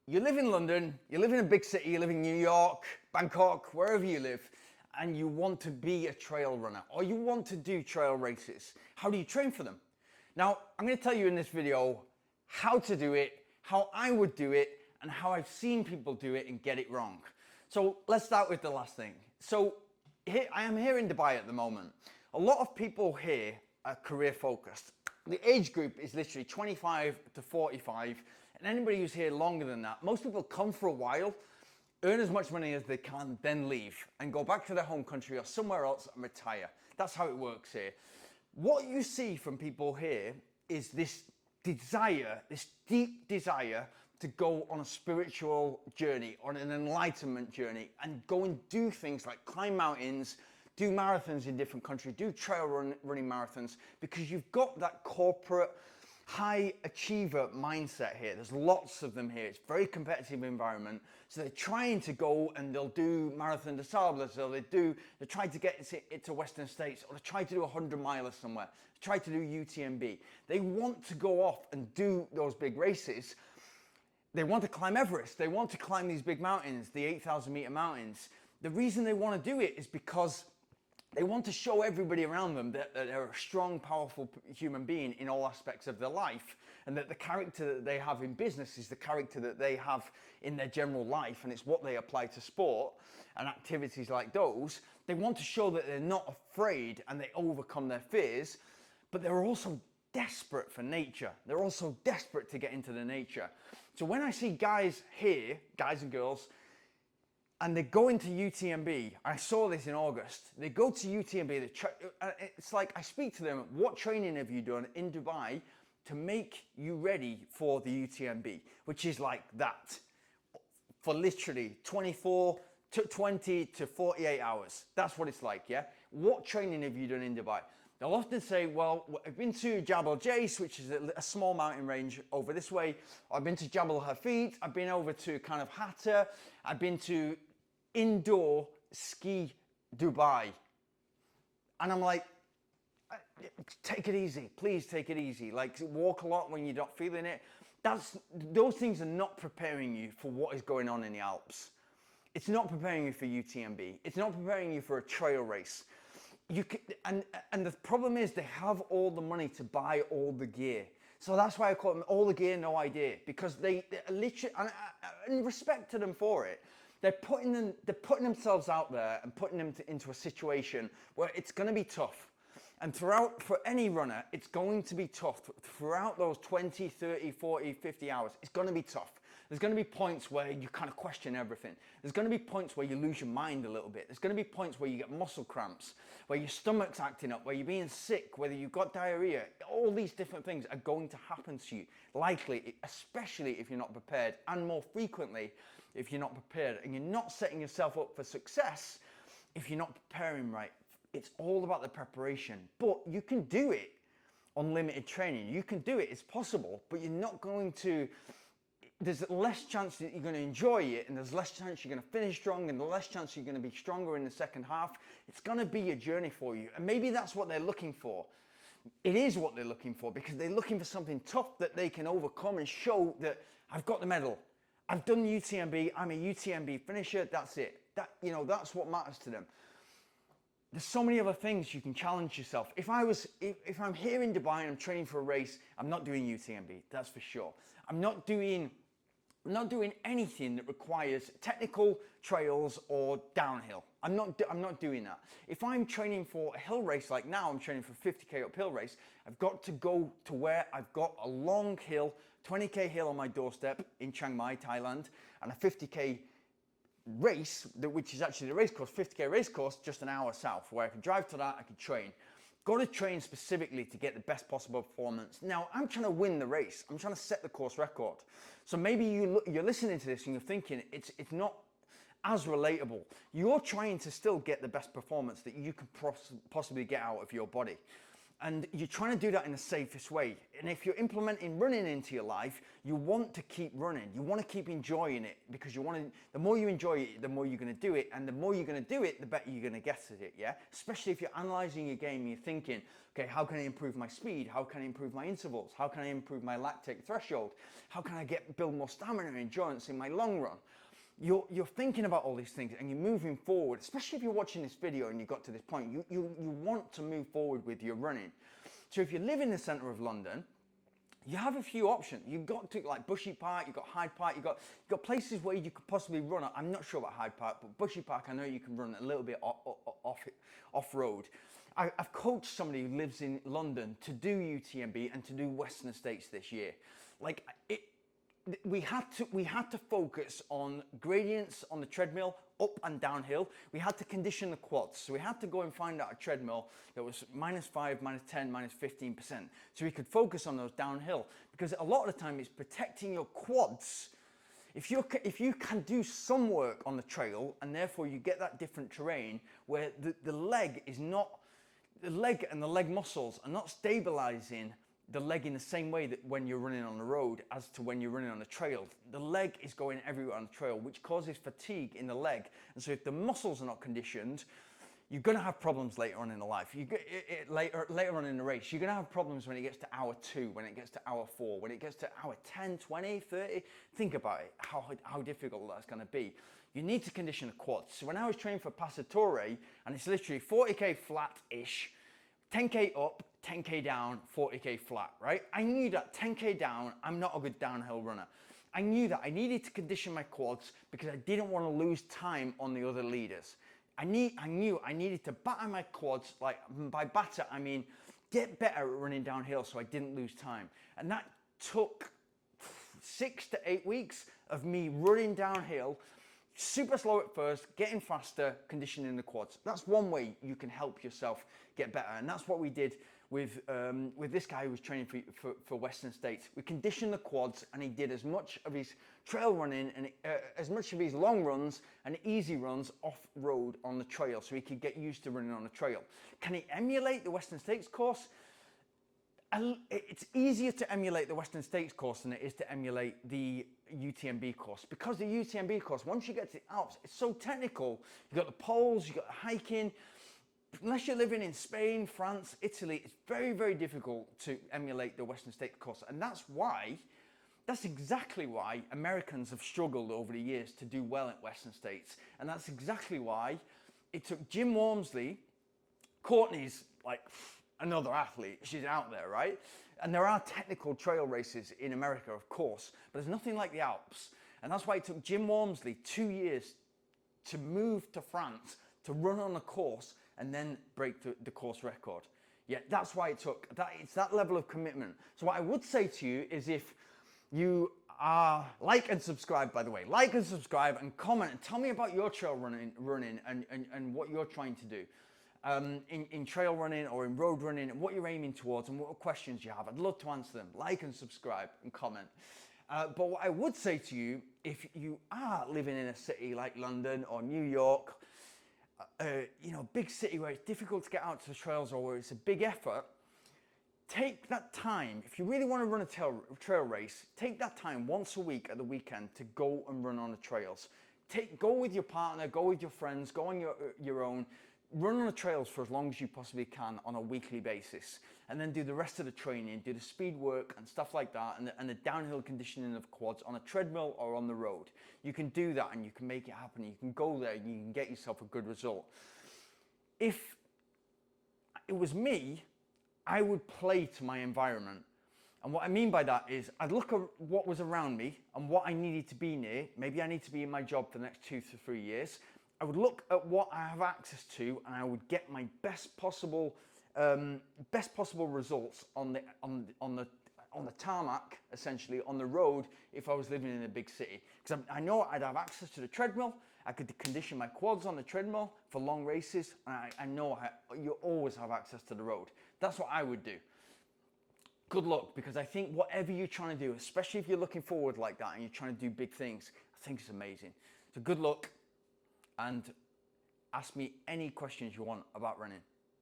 You live in London, you live in a big city, you live in New York, Bangkok, wherever you live, and you want to be a trail runner or you want to do trail races. How do you train for them? Now, I'm going to tell you in this video how to do it, how I would do it, and how I've seen people do it and get it wrong. So let's start with the last thing. So here, I am here in Dubai at the moment. A lot of people here are career focused. The age group is literally 25 to 45, and anybody who's here longer than that, most people come for a while, earn as much money as they can, then leave and go back to their home country or somewhere else and retire. That's how it works here. What you see from people here is this desire, this deep desire to go on a spiritual journey, on an enlightenment journey, and go and do things like climb mountains, do marathons in different countries, do trail running marathons, because you've got that corporate high achiever mindset here. There's lots of them here. It's a very competitive environment. So they're trying to go and they'll do Marathon des Sables, or they're trying to get it to Western States, or they try to do 100 milers somewhere, try to do UTMB. They want to go off and do those big races. They want to climb Everest. They want to climb these big mountains, the 8,000 meter mountains. The reason they want to do it is because they want to show everybody around them that they're a strong, powerful human being in all aspects of their life, and that the character that they have in business is the character that they have in their general life, and it's what they apply to sport and activities like those. They want to show that they're not afraid and they overcome their fears, but they're also desperate for nature. They're also desperate to get into the nature. So when I see guys here, guys and girls, and they go into UTMB, I saw this in August, they go to UTMB, it's like I speak to them, what training have you done in Dubai to make you ready for the UTMB, which is like that, for literally 24 to 20 to 48 hours. That's what it's like, yeah? What training have you done in Dubai? They'll often say, well, I've been to Jabal Jais, which is a small mountain range over this way. I've been to Jabal Hafid. I've been over to kind of Hatta. I've been to indoor ski Dubai. And I'm like, take it easy. Please take it easy. Like, walk a lot when you're not feeling it. Those things are not preparing you for what is going on in the Alps. It's not preparing you for UTMB. It's not preparing you for a trail race. And the problem is they have all the money to buy all the gear. So that's why I call them all the gear, no idea, because they literally, and respect to them for it, they're putting themselves out there and putting them into a situation where it's going to be tough. And for any runner, it's going to be tough. Throughout those 20, 30, 40, 50 hours, it's going to be tough. There's going to be points where you kind of question everything. There's going to be points where you lose your mind a little bit. There's going to be points where you get muscle cramps, where your stomach's acting up, where you're being sick, whether you've got diarrhea. All these different things are going to happen to you, likely, especially if you're not prepared, and more frequently if you're not prepared. And you're not setting yourself up for success if you're not preparing right. It's all about the preparation, but you can do it on limited training. You can do it, it's possible, but you're not going to, there's less chance that you're going to enjoy it, and there's less chance you're going to finish strong, and the less chance you're going to be stronger in the second half. It's going to be a journey for you, and maybe that's what they're looking for. It is what they're looking for, because they're looking for something tough that they can overcome and show that I've got the medal. I've done UTMB, I'm a UTMB finisher, that's it. That's what matters to them. There's so many other things you can challenge yourself. If I'm here in Dubai and I'm training for a race, I'm not doing UTMB, that's for sure. I'm not doing anything that requires technical trails or downhill. I'm not doing that. If I'm training for a hill race, like now I'm training for a 50k uphill race, I've got to go to where I've got a long hill, 20k hill on my doorstep in Chiang Mai, Thailand, and a 50k race, which is actually the race course, 50k race course, just an hour south, where I can drive to that, I can train. Got to train specifically to get the best possible performance. Now, I'm trying to win the race. I'm trying to set the course record. So maybe you're listening to this and you're thinking it's not as relatable. You're trying to still get the best performance that you could possibly get out of your body. And you're trying to do that in the safest way. And if you're implementing running into your life, you want to keep running. You want to keep enjoying it, because the more you enjoy it, the more you're going to do it. And the more you're going to do it, the better you're going to get at it, yeah? Especially if you're analyzing your game and you're thinking, okay, how can I improve my speed? How can I improve my intervals? How can I improve my lactate threshold? How can I build more stamina and endurance in my long run? You're thinking about all these things and you're moving forward, especially if you're watching this video and you got to this point. You want to move forward with your running. So if you live in the centre of London, you have a few options. You've got to, like Bushy Park, you've got Hyde Park, you've got places where you could possibly run. I'm not sure about Hyde Park, but Bushy Park, I know you can run a little bit off-road. I've coached somebody who lives in London to do UTMB and to do Western States this year. Like, we had to focus on gradients on the treadmill, up and downhill. We had to condition the quads. So we had to go and find out a treadmill that was -5, -10, -15%. So we could focus on those downhill, because a lot of the time it's protecting your quads. If you can do some work on the trail, and therefore you get that different terrain where the leg and the leg muscles are not stabilizing the leg in the same way that when you're running on the road as to when you're running on the trail. The leg is going everywhere on the trail, which causes fatigue in the leg. And so if the muscles are not conditioned, you're going to have problems later on in the life. Later on in the race, you're going to have problems when it gets to hour 2, when it gets to hour 4, when it gets to hour 10, 20, 30. Think about it, how difficult that's going to be. You need to condition the quads. So when I was training for Passatore, and it's literally 40k flat-ish, 10k up, 10k down, 40k flat, right? I knew that 10k down, I'm not a good downhill runner. I knew that I needed to condition my quads because I didn't want to lose time on the other leaders. I knew I needed to batter my quads. Like, by batter, I mean get better at running downhill so I didn't lose time. And that took 6 to 8 weeks of me running downhill, super slow at first, getting faster, conditioning the quads. That's one way you can help yourself get better. And that's what we did with this guy who was training for Western States. We conditioned the quads, and he did as much of his trail running and as much of his long runs and easy runs off-road on the trail, so he could get used to running on the trail. Can he emulate the Western States course? It's easier to emulate the Western States course than it is to emulate the UTMB course, because the UTMB course, once you get to the Alps, it's so technical. You've got the poles, you've got the hiking. Unless you're living in Spain, France, Italy, it's very, very difficult to emulate the Western States course. And that's exactly why Americans have struggled over the years to do well at Western States. And that's exactly why it took Jim Walmsley. Courtney's like another athlete, she's out there, right? And there are technical trail races in America, of course, but there's nothing like the Alps. And that's why it took Jim Walmsley 2 years to move to France, to run on a course, and then break the course record. Yeah, that's why it took, it's that level of commitment. So what I would say to you is, if you are, like and subscribe, by the way, like and subscribe and comment and tell me about your trail running and what you're trying to do in trail running or in road running, and what you're aiming towards and what questions you have. I'd love to answer them. Like and subscribe and comment. But what I would say to you, if you are living in a city like London or New York, big city where it's difficult to get out to the trails or where it's a big effort, take that time. If you really want to run a trail race, take that time once a week at the weekend to go and run on the trails. Go with your partner, go with your friends, go on your own. Run on the trails for as long as you possibly can on a weekly basis, and then do the rest of the training, do the speed work and stuff like that, and the downhill conditioning of quads on a treadmill or on the road. You can do that and you can make it happen. You can go there and you can get yourself a good result. If it was me, I would play to my environment. And what I mean by that is, I'd look at what was around me and what I needed to be near. Maybe I need to be in my job for the next 2 to 3 years. I would look at what I have access to, and I would get my best possible results on the tarmac, essentially on the road, if I was living in a big city. Because I know I'd have access to the treadmill. I could condition my quads on the treadmill for long races, and I know you always have access to the road. That's what I would do. Good luck, because I think whatever you're trying to do, especially if you're looking forward like that and you're trying to do big things, I think it's amazing. So good luck. And ask me any questions you want about running.